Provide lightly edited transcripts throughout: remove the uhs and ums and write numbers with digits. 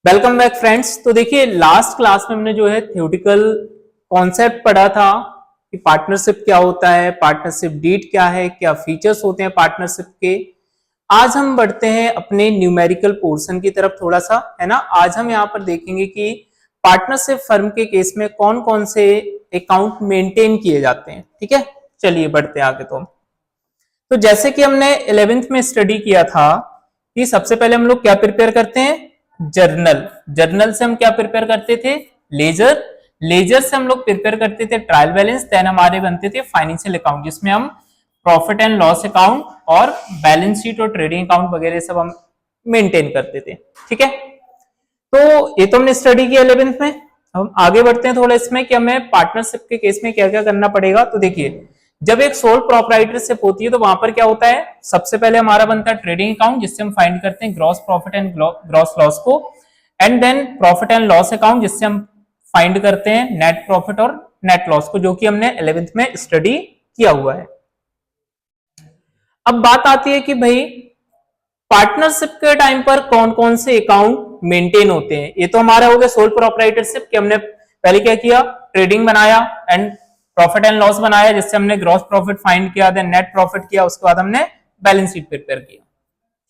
Welcome back friends. तो देखिए last class में हमने जो है थ्योरेटिकल कॉन्सेप्ट पढ़ा था कि पार्टनरशिप क्या होता है, पार्टनरशिप डीड क्या है, क्या फीचर्स होते हैं पार्टनरशिप के। आज हम बढ़ते हैं अपने न्यूमेरिकल पोर्शन की तरफ थोड़ा सा, है ना। आज हम यहाँ पर देखेंगे कि पार्टनरशिप फर्म के केस में कौन कौन से अकाउंट मेंटेन किए जाते हैं। ठीक है, चलिए बढ़ते हैं आगे। तो जैसे कि हमने 11th में स्टडी किया था कि सबसे पहले हम लोग क्या प्रिपेयर करते हैं, जर्नल। जर्नल से हम क्या प्रिपेयर करते थे, लेजर। लेजर से हम लोग प्रिपेयर करते थे ट्रायल बैलेंस। देन हमारे बनते थे फाइनेंशियल अकाउंट, जिसमें हम प्रॉफिट एंड लॉस अकाउंट और बैलेंस शीट और ट्रेडिंग अकाउंट वगैरह सब हम मेंटेन करते थे। ठीक है, तो ये तो हमने स्टडी किया 11th में। हम आगे बढ़ते हैं थोड़ा इसमें कि हमें पार्टनरशिप के केस में क्या क्या करना पड़ेगा। तो देखिए, जब एक सोल प्रोप्राइटरशिप होती है तो वहां पर क्या होता है, सबसे पहले हमारा बनता है ट्रेडिंग अकाउंट, जिससे हम फाइंड करते हैं gross profit and gross loss को। And then profit and loss account, जिससे हम फाइंड करते हैं नेट प्रॉफिट और नेट लॉस को, जो कि हमने 11th में स्टडी किया हुआ है। अब बात आती है कि भाई पार्टनरशिप के टाइम पर कौन कौन से अकाउंट मेंटेन होते हैं। ये तो हमारा हो गया सोल प्रोप्राइटरशिप कि हमने पहले क्या किया, ट्रेडिंग बनाया एंड प्रॉफिट एंड लॉस बनाया, जिससे हमने ग्रॉस प्रॉफिट फाइंड किया, देन नेट प्रॉफिट किया, उसके बाद हमने बैलेंस शीट प्रिपेयर किया।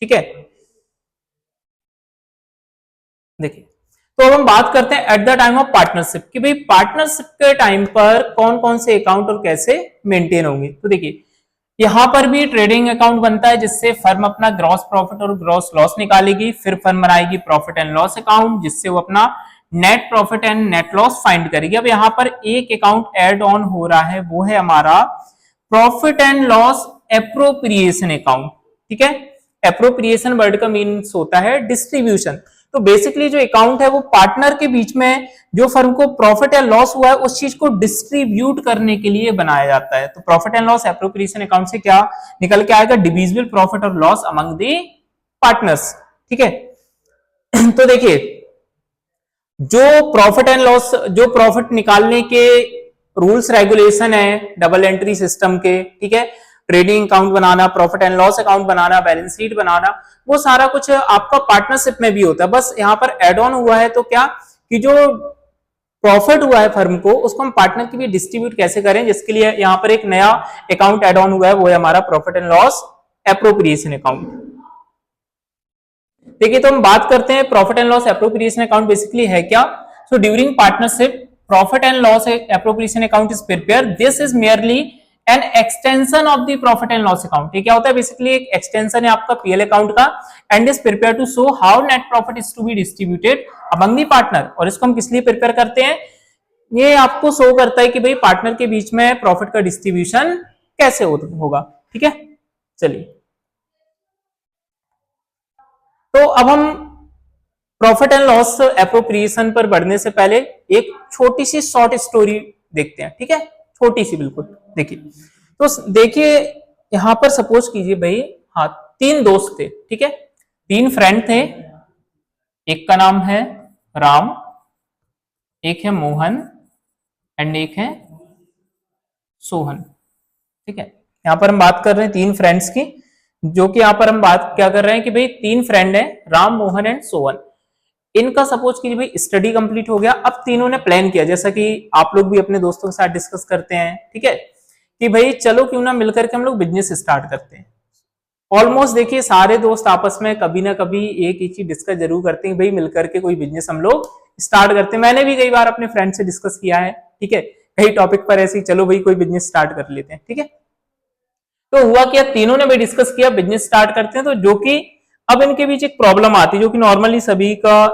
ठीक है, देखिए तो अब हम बात करते हैं at the time of partnership कि भाई पार्टनरशिप के टाइम पर कौन कौन से अकाउंट और कैसे मेंटेन होंगे। तो देखिए यहां पर भी ट्रेडिंग अकाउंट बनता है, जिससे फर्म अपना ग्रॉस प्रॉफिट और ग्रॉस लॉस निकालेगी। फिर फर्म बनाएगी प्रॉफिट एंड लॉस अकाउंट, जिससे वो अपना net profit and net loss find करेगी। अब यहाँ पर एक अकाउंट ऐड ऑन हो रहा है, वो है हमारा profit and loss appropriation account. ठीक है, एप्रोप्रिएशन वर्ड का मीन्स होता है डिस्ट्रीब्यूशन। तो बेसिकली जो अकाउंट है वो पार्टनर के बीच में जो फर्म को प्रॉफिट या लॉस हुआ है उस चीज को डिस्ट्रीब्यूट करने के लिए बनाया जाता है। तो profit and loss appropriation account से क्या निकल के आएगा, डिविजिबल प्रॉफिट और लॉस अमंग दी पार्टनर्स। ठीक है, तो देखिए जो प्रॉफिट एंड लॉस, जो प्रॉफिट निकालने के रूल्स रेगुलेशन है डबल एंट्री सिस्टम के, ठीक है, ट्रेडिंग अकाउंट बनाना, प्रॉफिट एंड लॉस अकाउंट बनाना, बैलेंस शीट बनाना, वो सारा कुछ आपका पार्टनरशिप में भी होता है। बस यहाँ पर एड ऑन हुआ है तो क्या कि जो प्रॉफिट हुआ है फर्म को उसको हम पार्टनर के भी डिस्ट्रीब्यूट कैसे करें, जिसके लिए यहाँ पर एक नया अकाउंट एड ऑन हुआ है, वो है हमारा profit and loss appropriation account. देखिए तो हम बात करते हैं profit and loss appropriation account basically है क्या। So during partnership profit and loss appropriation account is prepare. This is merely an extension of the profit and loss account. ये क्या होता है, बेसिकली एक एक्सटेंशन है आपका पीएल अकाउंट का, and is prepare to show how net profit is to be distributed among the partner. और इसको हम किस लिए प्रिपेयर करते हैं, ये आपको शो करता है कि भाई पार्टनर के बीच में प्रॉफिट का डिस्ट्रीब्यूशन कैसे होगा। ठीक है, चलिए तो अब हम प्रॉफिट एंड लॉस एप्रोप्रिएशन पर बढ़ने से पहले एक छोटी सी शॉर्ट स्टोरी देखते हैं। ठीक है, छोटी सी बिल्कुल। देखिए तो देखिए यहां पर सपोज कीजिए भाई, हाँ, तीन दोस्त थे। ठीक है, तीन फ्रेंड थे। एक का नाम है राम, एक है मोहन एंड एक है सोहन। ठीक है, यहां पर हम बात कर रहे हैं तीन फ्रेंड्स की, जो कि यहां पर हम बात क्या कर रहे हैं कि भाई तीन फ्रेंड हैं, राम, मोहन एंड सोहन। इनका सपोज कीजिए भाई स्टडी कंप्लीट हो गया। अब तीनों ने प्लान किया, जैसा कि आप लोग भी अपने दोस्तों के साथ डिस्कस करते हैं, ठीक है, कि भाई चलो क्यों ना मिलकर के हम लोग बिजनेस स्टार्ट करते हैं। ऑलमोस्ट देखिए सारे दोस्त आपस में कभी ना कभी एक ही चीज डिस्कस जरूर करते हैं, भाई मिलकर के कोई बिजनेस हम लोग स्टार्ट करते हैं। मैंने भी कई बार अपने फ्रेंड से डिस्कस किया है, ठीक है, कई टॉपिक पर ऐसे ही चलो भाई कोई बिजनेस स्टार्ट कर लेते हैं। ठीक है, तो हुआ क्या, तीनों ने भी डिस्कस किया बिजनेस स्टार्ट करते हैं। तो जो कि अब इनके बीच एक प्रॉब्लम आती है, जो कि नॉर्मली सभी का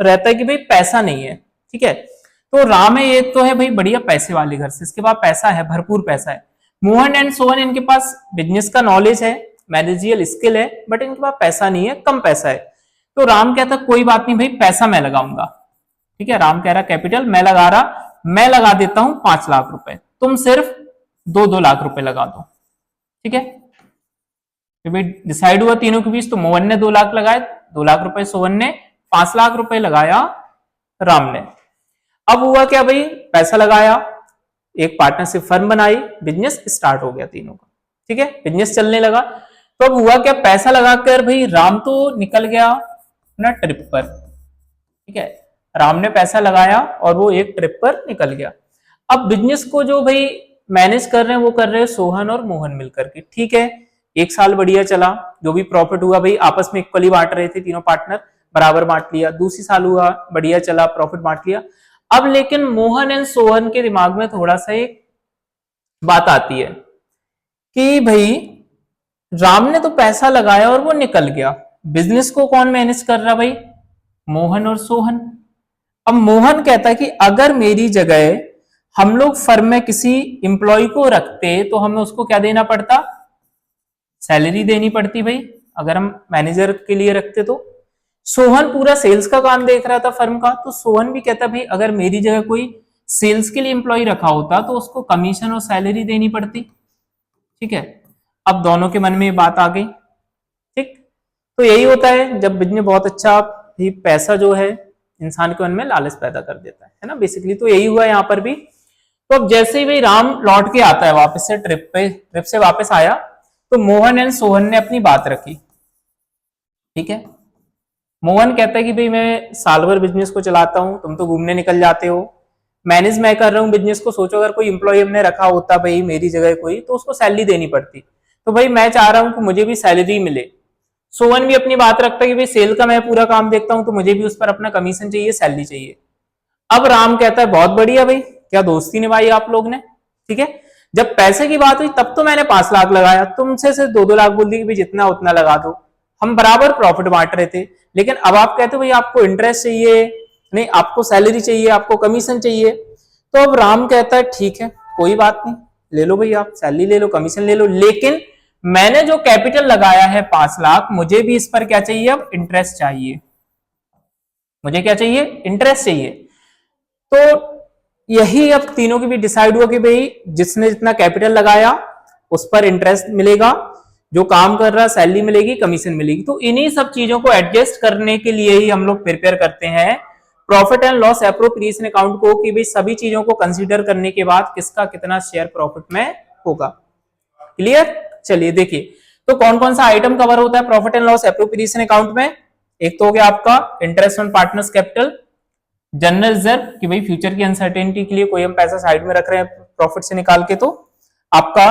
रहता है कि भाई पैसा नहीं है। ठीक है, तो राम है, ये तो है भाई बढ़िया पैसे वाले घर से, इसके पास पैसा है, भरपूर पैसा है। मोहन एंड सोहन, इनके पास बिजनेस का नॉलेज है, मैनेजियल स्किल है, बट इनके पास पैसा नहीं है, कम पैसा है। तो राम कहता कोई बात नहीं भाई, पैसा मैं लगाऊंगा। ठीक है, राम कह रहा कैपिटल मैं लगा रहा, मैं लगा देता हूं 5 लाख रुपए, तुम सिर्फ 2-2 लाख रुपए लगा दो। ठीक है, तो भाई डिसाइड हुआ तीनों के बीच। तो मोहन ने 2 लाख लगाए, 2 लाख रुपए, सोहन ने 5 लाख रुपए लगाया, राम ने। अब हुआ क्या भाई, पैसा लगाया, एक पार्टनरशिप फर्म बनाई, बिजनेस स्टार्ट हो गया तीनों का। ठीक है, बिजनेस चलने लगा। तो अब हुआ क्या, पैसा लगाकर भाई राम तो निकल गया अपना ट्रिप पर। ठीक है, राम ने पैसा लगाया और वो एक ट्रिप पर निकल गया। अब बिजनेस को जो भाई मैनेज कर रहे हैं वो कर रहे हैं सोहन और मोहन मिलकर के, ठीक है। एक साल बढ़िया चला, जो भी प्रॉफिट हुआ भाई आपस में इक्वली बांट रहे थे, तीनों पार्टनर बराबर बांट लिया। दूसरी साल हुआ, बढ़िया चला, प्रॉफिट बांट लिया। अब लेकिन मोहन एंड सोहन के दिमाग में थोड़ा सा एक बात आती है कि भाई राम ने तो पैसा लगाया और वो निकल गया, बिजनेस को कौन मैनेज कर रहा भाई? मोहन और सोहन। अब मोहन कहता है कि अगर मेरी जगह हम लोग फर्म में किसी इंप्लॉय को रखते तो हमें उसको क्या देना पड़ता? सैलरी देनी पड़ती भाई, अगर हम मैनेजर के लिए रखते तो। सोहन पूरा सेल्स का काम देख रहा था फर्म का, तो सोहन भी कहता भाई अगर मेरी जगह कोई सेल्स के लिए इंप्लॉय रखा होता तो उसको कमीशन और सैलरी देनी पड़ती, ठीक है। अब दोनों के मन में ये बात आ गई, ठीक। तो यही होता है जब बिजनेस बहुत अच्छा, ही पैसा जो है इंसान के मन में लालच पैदा कर देता है ना, बेसिकली। तो यही हुआ यहाँ पर भी। तो अब जैसे ही भाई राम लौट के आता है वापस से ट्रिप से वापस आया, तो मोहन एंड सोहन ने अपनी बात रखी, ठीक है। मोहन कहता है कि भाई मैं साल भर बिजनेस को चलाता हूं, तुम तो घूमने निकल जाते हो, मैनेज मैं कर रहा हूँ बिजनेस को। सोचो अगर कोई इंप्लॉय हमने रखा होता भाई मेरी जगह कोई, तो उसको सैलरी देनी पड़ती। तो भाई मैं चाह रहा हूं कि मुझे भी सैलरी मिले। सोहन भी अपनी बात रखता है कि भाई सेल का मैं पूरा काम देखता हूं, तो मुझे भी उस पर अपना कमीशन चाहिए, सैलरी चाहिए। अब राम कहता है बहुत बढ़िया भाई, क्या दोस्ती निभाई आप लोग ने, ठीक है। जब पैसे की बात हुई तब तो मैंने 5 लाख लगाया, तुमसे से 2-2 लाख बोल दी कि भाई जितना उतना लगा दो, हम बराबर प्रॉफिट बांट रहे थे। लेकिन अब आप कहते हो भाई आपको इंटरेस्ट चाहिए, नहीं आपको सैलरी चाहिए, आपको कमीशन चाहिए। तो अब राम कहता है ठीक है कोई बात नहीं, ले लो भाई आप सैलरी ले लो, कमीशन ले लो, लेकिन मैंने जो कैपिटल लगाया है 5 लाख, मुझे भी इस पर क्या चाहिए? अब इंटरेस्ट चाहिए। मुझे क्या चाहिए? इंटरेस्ट चाहिए। तो यही अब तीनों की भी डिसाइड हुआ कि भाई जिसने जितना कैपिटल लगाया उस पर इंटरेस्ट मिलेगा, जो काम कर रहा है सैलरी मिलेगी, कमीशन मिलेगी। तो इन्हीं सब चीजों को एडजस्ट करने के लिए ही हम लोग प्रिपेयर करते हैं profit and loss appropriation account को, कि भाई सभी चीजों को कंसीडर करने के बाद किसका कितना शेयर प्रॉफिट में होगा। क्लियर? चलिए देखिए, तो कौन कौन सा आइटम कवर होता है profit and loss appropriation account में? एक तो हो गया आपका interest on partners capital, general reserve कि भाई फ्यूचर की अनसर्टेनिटी के लिए कोई हम पैसा साइड में रख रहे हैं प्रॉफिट से निकाल के, तो आपका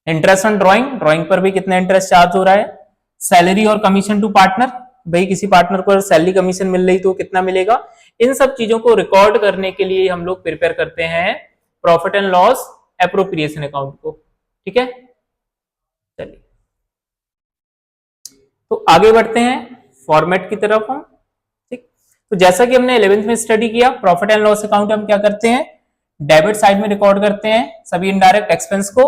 इंटरेस्ट ऑन ड्राइंग, ड्राइंग पर भी कितना इंटरेस्ट चार्ज हो रहा है, सैलरी और कमीशन टू पार्टनर, भाई किसी पार्टनर को सैलरी कमीशन मिल रही तो कितना मिलेगा। इन सब चीजों को रिकॉर्ड करने के लिए हम लोग प्रिपेयर करते हैं profit and loss appropriation account को, ठीक है। चलिए तो आगे बढ़ते हैं फॉर्मेट की तरफ हम, ठीक। तो जैसा कि हमने 11th में स्टडी किया, प्रॉफिट एंड लॉस अकाउंट हम क्या करते हैं? डेबिट साइड में रिकॉर्ड करते हैं सभी इनडायरेक्ट एक्सपेंस को,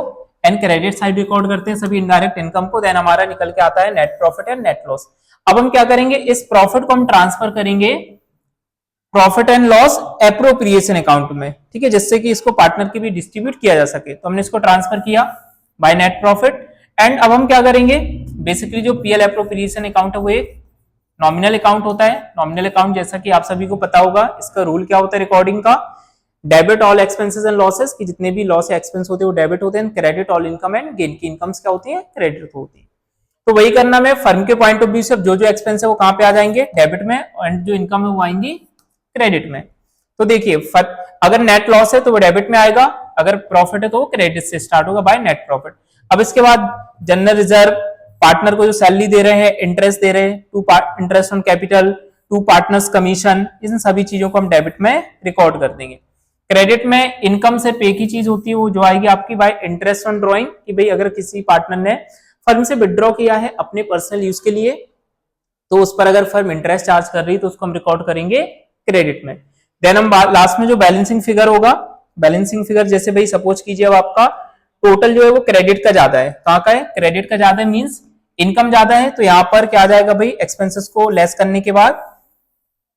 एंड क्रेडिट साइड रिकॉर्ड करते हैं सभी इनडायरेक्ट इनकम को। देन हमारा निकल के आता है net profit and net loss. अब हम क्या करेंगे? इस प्रॉफिट को हम ट्रांसफर करेंगे profit and loss appropriation account में, ठीक है, जिससे कि इसको पार्टनर की भी डिस्ट्रीब्यूट किया जा सके। तो हमने इसको ट्रांसफर किया बाय नेट प्रॉफिट। एंड अब हम क्या करेंगे? बेसिकली जो पीएल एप्रोप्रिएशन अकाउंट है वो एक नॉमिनल अकाउंट होता है। नॉमिनल अकाउंट जैसा कि आप सभी को पता होगा, इसका रूल क्या होता है रिकॉर्डिंग का? Debit all expenses and losses, कि जितने भी लॉस या एक्सपेंस होते हैं वो डेबिट होते हैं। Credit all income and gain, की इनकम्स क्या होती है? क्रेडिट होती है। तो वही करना है फर्म के पॉइंट ऑफ व्यू से। जो जो एक्सपेंस है वो कहां पे आ जाएंगे? डेबिट में, एंड जो इनकम है वो आएंगी क्रेडिट में। तो देखिए अगर नेट लॉस है तो वो डेबिट में आएगा, अगर प्रॉफिट है तो वो क्रेडिट से स्टार्ट होगा बाय नेट प्रॉफिट। अब इसके बाद जनरल रिजर्व, पार्टनर को जो सैलरी दे रहे हैं, इंटरेस्ट दे रहे हैं, to interest on capital, to partners commission, इन सभी चीजों को हम डेबिट में रिकॉर्ड कर देंगे। क्रेडिट में इनकम से पे की चीज होती है वो जो आएगी आपकी बाय इंटरेस्ट ऑन ड्रॉइंग, कि भाई अगर किसी पार्टनर ने फर्म से विड्रॉ किया है अपने पर्सनल यूज के लिए, तो उस पर अगर फर्म इंटरेस्ट चार्ज कर रही है तो उसको हम रिकॉर्ड करेंगे क्रेडिट में। देन हम लास्ट में जो बैलेंसिंग फिगर होगा, बैलेंसिंग फिगर जैसे भाई सपोज कीजिए अब आपका टोटल जो है वो क्रेडिट का ज्यादा है। कहां का है? क्रेडिट का ज्यादा है, मींस इनकम ज्यादा है, तो यहां पर क्या आ जाएगा भाई? एक्सपेंसेस को लेस करने के बाद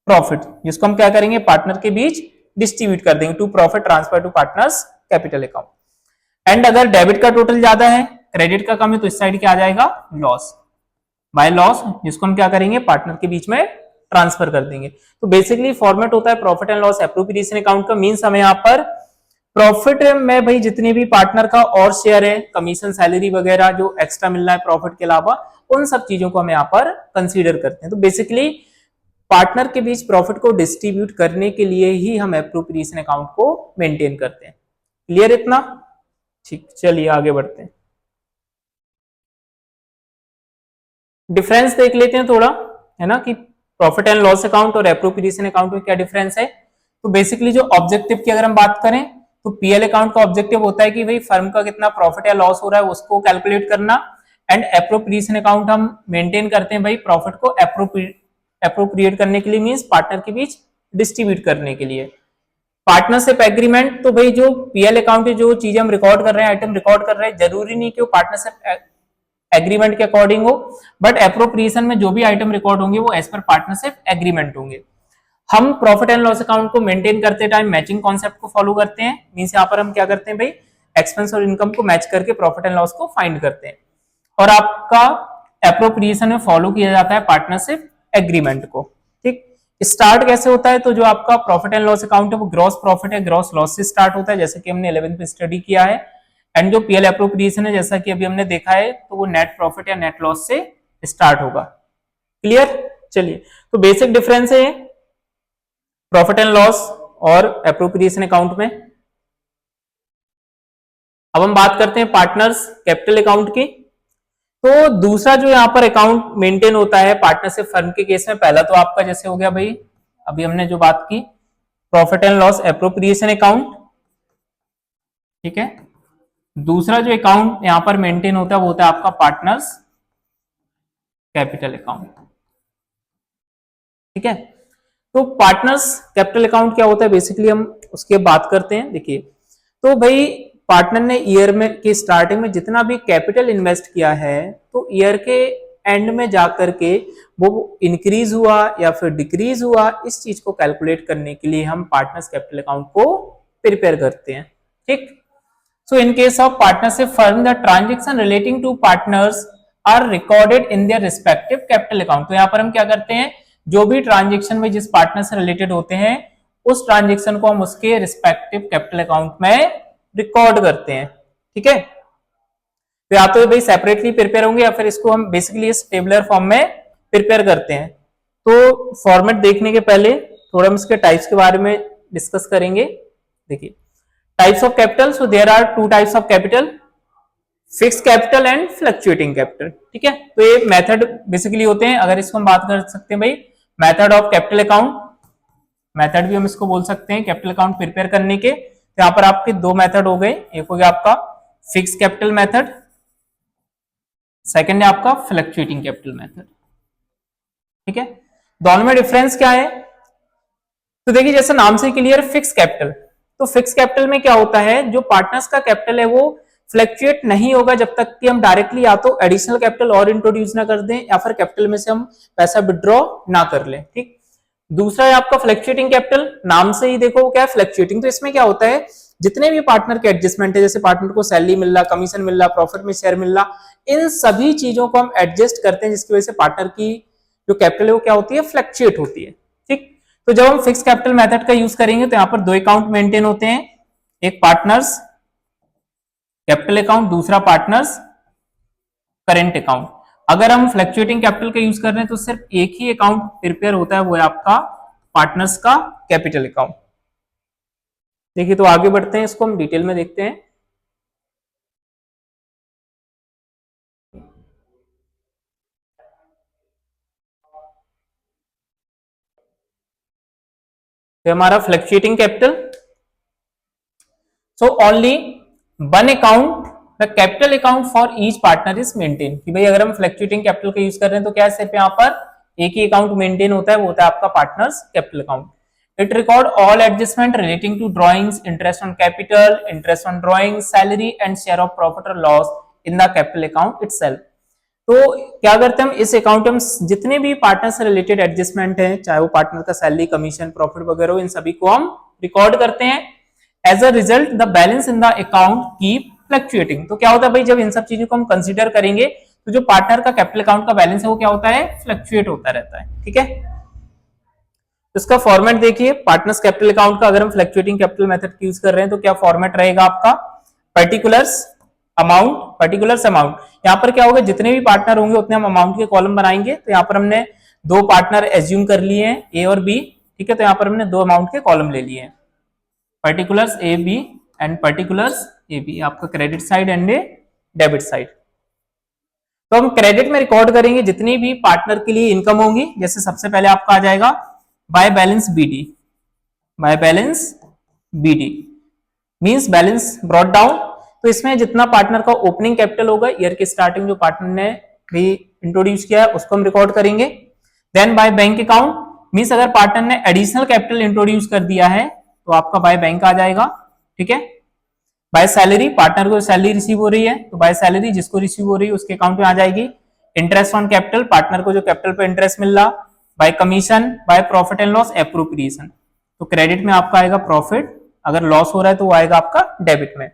प्रॉफिट, जिसको हम क्या करेंगे? पार्टनर के बीच डिस्ट्रीब्यूट कर देंगे, to profit transfer to partners capital account. And अगर डेबिट का टोटल ज्यादा है, क्रेडिट का कम है, तो इस साइड क्या आ जाएगा? लॉस, बाय लॉस, जिसको हम क्या करेंगे? पार्टनर के बीच में ट्रांसफर कर देंगे। तो बेसिकली फॉर्मेट होता है profit and loss appropriation account का। मींस हमें यहाँ पर प्रॉफिट में भाई जितने भी पार्टनर का और शेयर है, कमीशन, सैलरी वगैरह जो एक्स्ट्रा मिल रहा है प्रॉफिट के अलावा, उन सब चीजों को हम यहाँ पर कंसीडर करते हैं। तो बेसिकली पार्टनर के बीच प्रॉफिट को डिस्ट्रीब्यूट करने के लिए ही हम एप्रोप्रिएशन अकाउंट को मेंटेन करते हैं। क्लियर इतना? ठीक, चलिए आगे बढ़ते हैं। डिफरेंस देख लेते हैं थोड़ा, है ना, कि प्रॉफिट एंड लॉस अकाउंट और एप्रोप्रिएशन अकाउंट में क्या डिफरेंस है। तो बेसिकली जो ऑब्जेक्टिव की अगर हम बात करें तो पीएल अकाउंट का ऑब्जेक्टिव होता है कि भाई फर्म का कितना प्रॉफिट या लॉस हो रहा है उसको कैलकुलेट करना, एंड एप्रोप्रिएशन अकाउंट हम मेंटेन करते हैं भाई प्रॉफिट को एप्रोप्रिएट करने के लिए, मींस पार्टनर के बीच डिस्ट्रीब्यूट करने के लिए। पार्टनरशिप एग्रीमेंट, तो भाई जो पीएल अकाउंट की जो चीजें हम रिकॉर्ड कर रहे हैं, आइटम रिकॉर्ड कर रहे हैं, जरूरी नहीं कि वो पार्टनरशिप एग्रीमेंट के अकॉर्डिंग हो, बट एप्रोप्रिएशन में जो भी आइटम रिकॉर्ड होंगे वो एज पर पार्टनरशिप एग्रीमेंट होंगे। हम प्रॉफिट एंड लॉस अकाउंट को मेंटेन करते टाइम मैचिंग कॉन्सेप्ट को फॉलो करते हैं, मींस यहाँ पर हम क्या करते हैं भाई, एक्सपेंस और इनकम को मैच करके प्रॉफिट एंड लॉस को फाइंड करते हैं। और आपका एप्रोप्रिएशन में फॉलो किया जाता है पार्टनरशिप एग्रीमेंट को। ठीक, स्टार्ट कैसे होता है, तो जो आपका प्रॉफिट एंड लॉस अकाउंट है वो ग्रॉस प्रॉफिट है ग्रॉस लॉस से स्टार्ट होता है, जैसे कि हमने 11th में स्टडी किया है। एंड जो पीएल एप्रोप्रिएशन है जैसा कि अभी हमने देखा है, तो वो नेट प्रॉफिट या नेट लॉस से स्टार्ट होगा। क्लियर? चलिए, तो बेसिक डिफरेंस है प्रॉफिट एंड लॉस और एप्रोप्रिएशन अकाउंट में। अब हम बात करते हैं पार्टनर्स कैपिटल अकाउंट की। तो दूसरा जो यहाँ पर अकाउंट मेंटेन होता है पार्टनरशिप फर्म के केस में, पहला तो आपका जैसे हो गया भाई, अभी हमने जो बात की profit and loss appropriation account, ठीक है। दूसरा जो अकाउंट यहां पर मेंटेन होता है वो होता है आपका पार्टनर्स कैपिटल अकाउंट, ठीक है। तो पार्टनर्स कैपिटल अकाउंट क्या होता है, बेसिकली हम उसकी बात करते हैं। देखिए, तो भाई पार्टनर ने ईयर में की स्टार्टिंग में जितना भी कैपिटल इन्वेस्ट किया है, तो ईयर के एंड में जाकर के वो इंक्रीज हुआ या फिर डिक्रीज हुआ, इस चीज को कैलकुलेट करने के लिए हम पार्टनर्स कैपिटल अकाउंट को प्रिपेयर करते हैं। ठीक, so in case of partnership firm the transaction relating to partners are recorded in their respective capital account। तो यहाँ पर हम क्या करते हैं, जो भी ट्रांजेक्शन में जिस पार्टनर से रिलेटेड होते हैं उस ट्रांजेक्शन को हम उसके रिस्पेक्टिव कैपिटल अकाउंट में रिकॉर्ड करते हैं। ठीक है, तो या तो भाई सेपरेटली प्रिपेयर होंगे या फिर इसको हम बेसिकली इस टेबुलर फॉर्म में प्रिपेयर करते हैं। तो फॉर्मेट देखने के पहले थोड़ा हम इसके टाइप्स के बारे में डिस्कस करेंगे। देखिए, types of capital, so there are two types of capital, fixed capital and fluctuating capital. ठीक है, तो ये मेथड बेसिकली होते हैं, अगर इसको हम बात कर सकते हैं भाई method of capital account, method भी हम इसको बोल सकते हैं कैपिटल अकाउंट प्रिपेयर करने के। तो यहाँ पर आपके दो मेथड हो गए, एक हो गया आपका फिक्स्ड कैपिटल मेथड, सेकंड है आपका फ्लक्चुएटिंग कैपिटल मेथड। ठीक है, दोनों में डिफरेंस क्या है, तो देखिए जैसे नाम से क्लियर, फिक्स्ड कैपिटल, तो फिक्स कैपिटल में क्या होता है, जो पार्टनर्स का कैपिटल है वो फ्लक्चुएट नहीं होगा जब तक कि हम डायरेक्टली या तो एडिशनल कैपिटल और इंट्रोड्यूस ना कर दें या फिर कैपिटल में से हम पैसा विड्रॉ ना कर लें। ठीक, दूसरा है आपका फ्लक्चुएटिंग कैपिटल, नाम से ही देखो वो क्या है, फ्लक्चुएटिंग। तो इसमें क्या होता है, जितने भी पार्टनर के एडजस्टमेंट है, जैसे पार्टनर को सैलरी मिल रहा, कमीशन मिल रहा, प्रॉफिट में शेयर मिल रहा, इन सभी चीजों को हम एडजस्ट करते हैं, जिसकी वजह से पार्टनर की जो कैपिटल है वो क्या होती है, फ्लक्चुएट होती है। ठीक, तो जब हम फिक्स कैपिटल मेथड का यूज करेंगे तो यहाँ पर दो अकाउंट मेंटेन होते हैं, एक पार्टनर्स कैपिटल अकाउंट, दूसरा पार्टनर्स करेंट अकाउंट। अगर हम फ्लक्चुएटिंग कैपिटल का यूज कर रहे हैं तो सिर्फ एक ही अकाउंट प्रिपेयर होता है, वो है आपका पार्टनर्स का कैपिटल अकाउंट। देखिए, तो आगे बढ़ते हैं, इसको हम डिटेल में देखते हैं। तो हमारा fluctuating capital, so only one account the capital account for each partner is maintain. कि भाई अगर हम फ्लक्चुएटिंग कैपिटल का यूज कर रहे हैं तो क्या सिर्फ यहाँ पर एक ही अकाउंट मेंटेन होता है, वो होता है आपका partners capital account. It record all adjustment relating to drawings, interest on capital, interest on drawing, salary and share of profit और loss in the capital account itself. तो क्या करते हैं हम इस अकाउंट में जितने भी पार्टनर से रिलेटेड एडजस्टमेंट है, चाहे वो पार्टनर का सैलरी, कमीशन, प्रॉफिट वगैरह हो, इन सभी को हम रिकॉर्ड करते हैं। As a result the balance in the account keep fluctuating. तो क्या होता है भाई, जब इन सब चीजों को हम कंसीडर करेंगे तो जो पार्टनर का कैपिटल अकाउंट का बैलेंस है वो क्या होता है, फ्लक्चुएट होता रहता है। ठीक है, इसका फॉर्मेट देखिए, पार्टनर्स कैपिटल अकाउंट का अगर हम फ्लक्चुएटिंग कैपिटल मेथड यूज कर रहे हैं तो क्या फॉर्मेट रहेगा आपका, पर्टिकुलर्स अमाउंट। यहाँ पर क्या होगा, जितने भी पार्टनर होंगे उतने हम अमाउंट के कॉलम बनाएंगे। तो यहाँ पर हमने दो पार्टनर एज्यूम कर लिए हैं ए और बी, ठीक है। तो यहाँ पर हमने दो अमाउंट के कॉलम ले लिए हैं, particulars A B and particulars A B, आपका credit side and debit side. तो हम क्रेडिट में रिकॉर्ड करेंगे जितनी भी पार्टनर के लिए इनकम होंगी। जैसे सबसे पहले आपका आ जाएगा by balance BD, by balance BD means balance brought down. तो इसमें जितना पार्टनर का ओपनिंग कैपिटल होगा ईयर के स्टार्टिंग जो पार्टनर ने भी इंट्रोड्यूस किया है उसको हम रिकॉर्ड करेंगे। Then by bank account means अगर पार्टनर ने एडिशनल कैपिटल इंट्रोड्यूस कर दिया है तो आपका बाय बैंक आ जाएगा, ठीक है। बाय सैलरी, पार्टनर को सैलरी रिसीव हो रही है तो बाय सैलरी जिसको रिसीव हो रही है उसके अकाउंट में आ जाएगी। इंटरेस्ट ऑन कैपिटल, पार्टनर को जो कैपिटल पे इंटरेस्ट मिल रहा। Bye commission, by profit and loss appropriation, तो क्रेडिट में आपका आएगा प्रॉफिट, अगर लॉस हो रहा है तो वो आएगा आपका डेबिट में।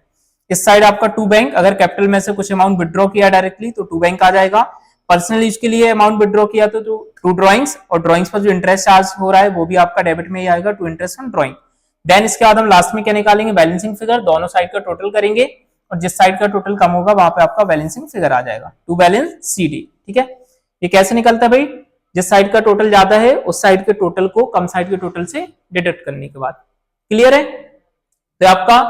इस साइड आपका टू बैंक, अगर कैपिटल में से कुछ अमाउंट विड्रॉ किया डायरेक्टली तो टू बैंक आ जाएगा। पर्सनल यूज के लिए अमाउंट विड्रॉ किया तो टू ड्रॉइंग्स, और ड्रॉइंग्स पर जो इंटरेस्ट चार्ज हो रहा है वो भी आपका डेबिट में ही आएगा, to interest on drawing. Then इसके बाद हम लास्ट में क्या निकालेंगे, बैलेंसिंग फिगर, दोनों साइड का टोटल करेंगे और जिस साइड का टोटल कम होगा वहां पे आपका बैलेंसिंग फिगर आ जाएगा, टू बैलेंस सीडी, ठीक है। ये कैसे निकलता है भाई, जिस साइड का टोटल ज्यादा है उस साइड के टोटल को कम साइड के टोटल से डिडक्ट करने के बाद। क्लियर है। तो आपका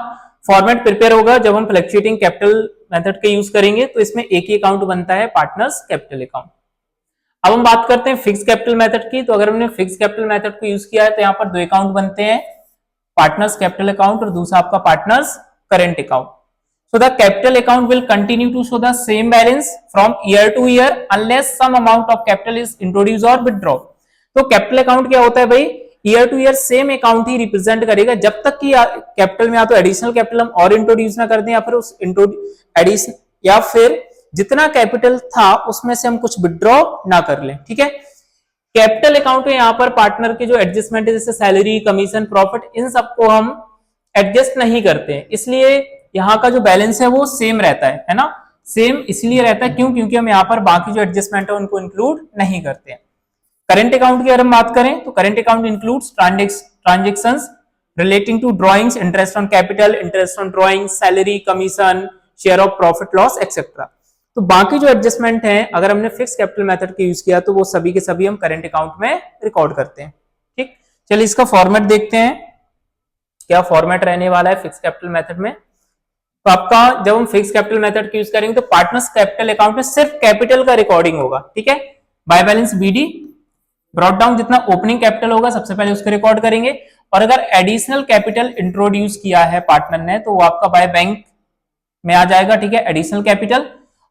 फॉर्मेट प्रिपेयर होगा जब हम फ्लक्चुएटिंग कैपिटल मेथड के यूज करेंगे तो इसमें एक ही अकाउंट बनता है, पार्टनर्स कैपिटल अकाउंट। अब हम बात करते हैं फिक्स कैपिटल मेथड की। तो अगर हमने फिक्स कैपिटल मेथड को यूज किया है तो यहाँ पर दो अकाउंट बनते हैं, पार्टनर्स कैपिटल अकाउंट और दूसरा आपका partners current account. So the capital account will continue to show the same balance from year to year unless some amount of capital is introduced or withdrawn। तो capital account क्या होता है भाई, year to year same account ही represent करेगा जब तक कि कैपिटल में या तो एडिशनल कैपिटल हम और इंट्रोड्यूस ना कर दें या फिर उस एडिशन या फिर जितना कैपिटल था उसमें से हम कुछ विड्रॉ ना कर लें, ठीक है। कैपिटल अकाउंट में यहाँ पर पार्टनर के जो एडजस्टमेंट है जैसे सैलरी, कमीशन, प्रॉफिट, इन सबको हम एडजस्ट नहीं करते हैं, इसलिए यहाँ का जो बैलेंस है वो सेम रहता है ना। सेम इसलिए रहता है क्योंकि हम यहाँ पर बाकी जो एडजस्टमेंट है उनको इंक्लूड नहीं करते हैं। करंट अकाउंट की अगर हम बात करें तो current account includes transactions relating to drawings, interest on capital, interest on drawing, salary, commission, share of profit loss etcetera. तो बाकी जो एडजस्टमेंट है अगर हमने फिक्स कैपिटल मेथड के यूज किया तो वो सभी के सभी हम करंट अकाउंट में रिकॉर्ड करते हैं, ठीक। चलिए इसका फॉर्मेट देखते हैं, क्या फॉर्मेट रहने वाला है फिक्स कैपिटल मेथड में। तो आपका जब हम फिक्स कैपिटल मेथड का यूज करेंगे तो पार्टनर्स कैपिटल अकाउंट में सिर्फ कैपिटल का रिकॉर्डिंग होगा, ठीक है। By balance BD, brought down जितना ओपनिंग कैपिटल होगा सबसे पहले उसको रिकॉर्ड करेंगे, और अगर एडिशनल कैपिटल इंट्रोड्यूस किया है पार्टनर ने तो वो आपका बाय बैंक में आ जाएगा, ठीक है, एडिशनल कैपिटल।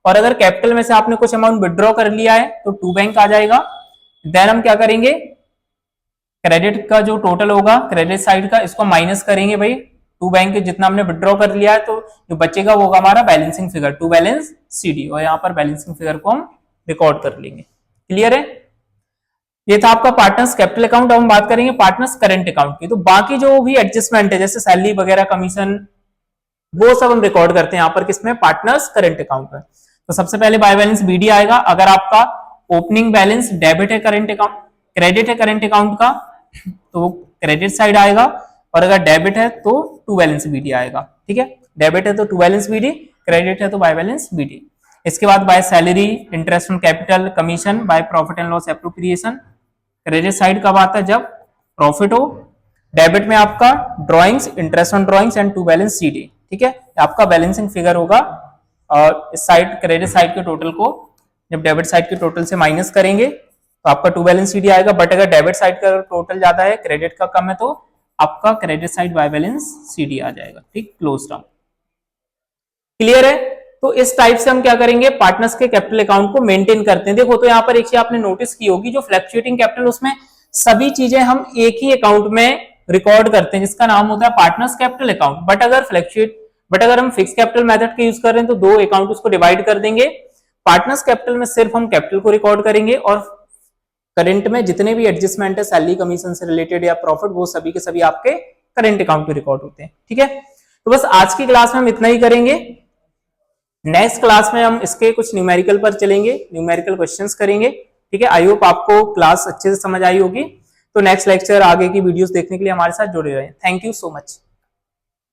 और अगर कैपिटल में से आपने कुछ अमाउंट विड्रॉ कर लिया है तो टू बैंक आ जाएगा। देन हम क्या करेंगे, क्रेडिट का जो टोटल होगा क्रेडिट साइड का इसको माइनस करेंगे भाई, टू बैंक जितना हमने विड्रॉ कर लिया है तो जो बचेगा वो होगा हमारा balancing figure, to balance CD, और यहाँ पर बैलेंसिंग फिगर को हम रिकॉर्ड कर लेंगे। क्लियर है। ये था आपका पार्टनर्स कैपिटल अकाउंट। अब हम बात करेंगे पार्टनर्स करंट अकाउंट की। तो बाकी जो भी एडजस्टमेंट है जैसे सैलरी वगैरह, कमीशन, वो सब हम रिकॉर्ड करते हैं यहाँ पर किसमें, पार्टनर्स करंट अकाउंट में। तो सबसे पहले बाय बैलेंस बीडी आएगा। अगर आपका ओपनिंग बैलेंस डेबिट है करंट अकाउंट, क्रेडिट है करंट अकाउंट का तो क्रेडिट साइड आएगा, और अगर डेबिट है तो टू बैलेंस बीडी आएगा, ठीक है। डेबिट है तो टू बैलेंस बीडी, क्रेडिट है तो बाय बैलेंस बीडी। इसके बाद by salary, interest on capital, commission, by profit and loss appropriation. Credit side कब आता है, जब प्रॉफिट हो। डेबिट में आपका drawings, interest on drawings and to balance CD, ठीक है। आपका बैलेंसिंग फिगर होगा, और इस साइड क्रेडिट साइड के टोटल को जब डेबिट साइड के टोटल से माइनस करेंगे तो आपका टू बैलेंस सीडी आएगा। बट अगर डेबिट साइड का टोटल ज्यादा है, क्रेडिट का कम है, तो आपका credit side by balance CD आ जाएगा, ठीक, क्लोज डाउन। क्लियर है। तो इस टाइप से हम क्या करेंगे, पार्टनर्स के कैपिटल अकाउंट को मेंटेन करते हैं। देखो तो यहाँ पर एक चीज आपने नोटिस की होगी, जो फ्लक्चुएटिंग कैपिटल उसमें सभी चीजें हम एक ही अकाउंट में रिकॉर्ड करते हैं जिसका नाम होता है पार्टनर्स कैपिटल अकाउंट। बट अगर हम फिक्स कैपिटल मेथड का यूज कर रहे हैं तो दो अकाउंट उसको डिवाइड कर देंगे। पार्टनर्स कैपिटल में सिर्फ हम कैपिटल को रिकॉर्ड करेंगे, और करंट में जितने भी एडजस्टमेंट है सैलरी, कमीशन से रिलेटेड या प्रॉफिट, वो सभी के सभी आपके करंट अकाउंट में रिकॉर्ड होते हैं, ठीक है। तो बस आज की क्लास में हम इतना ही करेंगे। नेक्स्ट क्लास में हम इसके कुछ न्यूमेरिकल पर चलेंगे, न्यूमेरिकल क्वेश्चंस करेंगे, ठीक है। आई होप आपको क्लास अच्छे से समझ आई होगी। तो नेक्स्ट लेक्चर, आगे की वीडियोस देखने के लिए हमारे साथ जुड़े रहें। Thank you so much.